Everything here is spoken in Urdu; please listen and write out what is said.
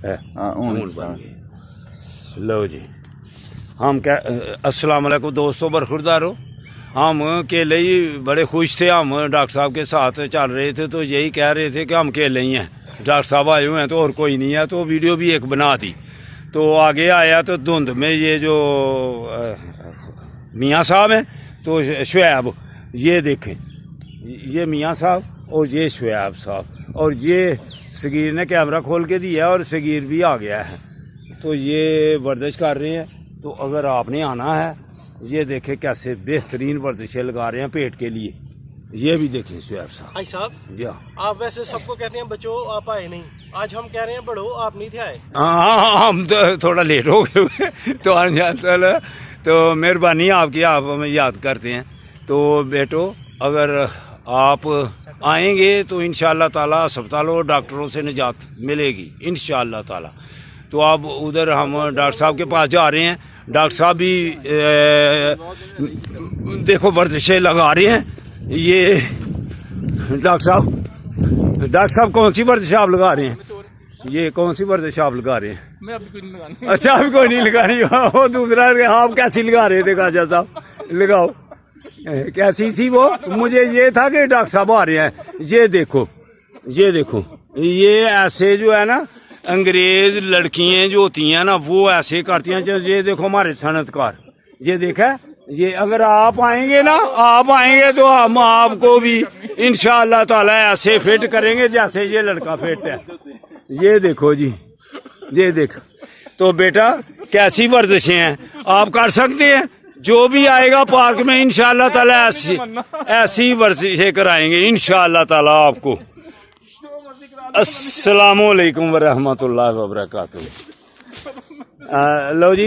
اونٹ بن گئے. لو جی ہم کیا السلام علیکم دوستوں برخوردارو. ہم اکیلے ہی بڑے خوش تھے. ہم ڈاکٹر صاحب کے ساتھ چل رہے تھے تو یہی کہہ رہے تھے کہ ہم اکیلے ہی ہیں, ڈاکٹر صاحب آئے ہوئے ہیں تو اور کوئی نہیں ہے. تو ویڈیو بھی ایک بنا دی. تو آگے آیا تو دھند میں یہ جو میاں صاحب ہیں تو شعیب, یہ دیکھیں یہ میاں صاحب اور یہ شعیب صاحب, اور یہ صغیر نے کیمرہ کھول کے دیا اور صغیر بھی آ گیا ہے. تو یہ ورزش کر رہے ہیں. تو اگر آپ نے آنا ہے یہ دیکھیں کیسے بہترین ورزشیں لگا رہے ہیں پیٹ کے لیے. یہ بھی دیکھیں شعیب صاحب. بھائی صاحب جی آپ ویسے سب کو کہتے ہیں بچوں آپ آئے نہیں, آج ہم کہہ رہے ہیں بڑھو آپ نہیں تھے آئے. ہاں ہم تو تھوڑا لیٹ ہو گئے ہوئے تو مہربانی آپ کی, آپ ہمیں یاد کرتے ہیں. تو بیٹو اگر آپ آئیں گے تو انشاءاللہ تعالیٰ ہسپتالوں اور ڈاکٹروں سے نجات ملے گی انشاءاللہ تعالیٰ. تو آپ ادھر ہم ڈاکٹر صاحب کے پاس جا رہے ہیں. ڈاکٹر صاحب بھی دیکھو ورزشیں لگا رہے ہیں. یہ ڈاکٹر صاحب کون سی ورزش آپ لگا رہے ہیں؟ یہ کون سی ورزش آپ لگا رہے ہیں؟ میں ابھی کوئی نہیں لگانے. اچھا ابھی کوئی نہیں لگا رہی. وہ دوسرا آپ کیسی لگا رہے تھے خواجہ صاحب؟ لگاؤ. کیسی تھی وہ؟ مجھے یہ تھا کہ ڈاکٹر صاحب آ رہے ہیں. یہ دیکھو یہ ایسے جو ہے نا انگریز لڑکیاں جو ہوتی ہیں نا وہ ایسے کرتی ہیں. یہ دیکھو ہمارے صنعت کار, یہ دیکھا یہ اگر آپ آئیں گے نا, آپ آئیں گے تو ہم آپ کو بھی انشاءاللہ تعالیٰ ایسے فٹ کریں گے جیسے یہ لڑکا فٹ ہے. یہ دیکھو جی, یہ دیکھ. تو بیٹا کیسی ورزشیں ہیں آپ کر سکتے ہیں. جو بھی آئے گا پارک میں انشاءاللہ تعالیٰ ایسی ورزشیں کرائیں گے انشاءاللہ تعالیٰ آپ کو. السلام علیکم ورحمۃ اللہ وبرکاتہ. لو جی.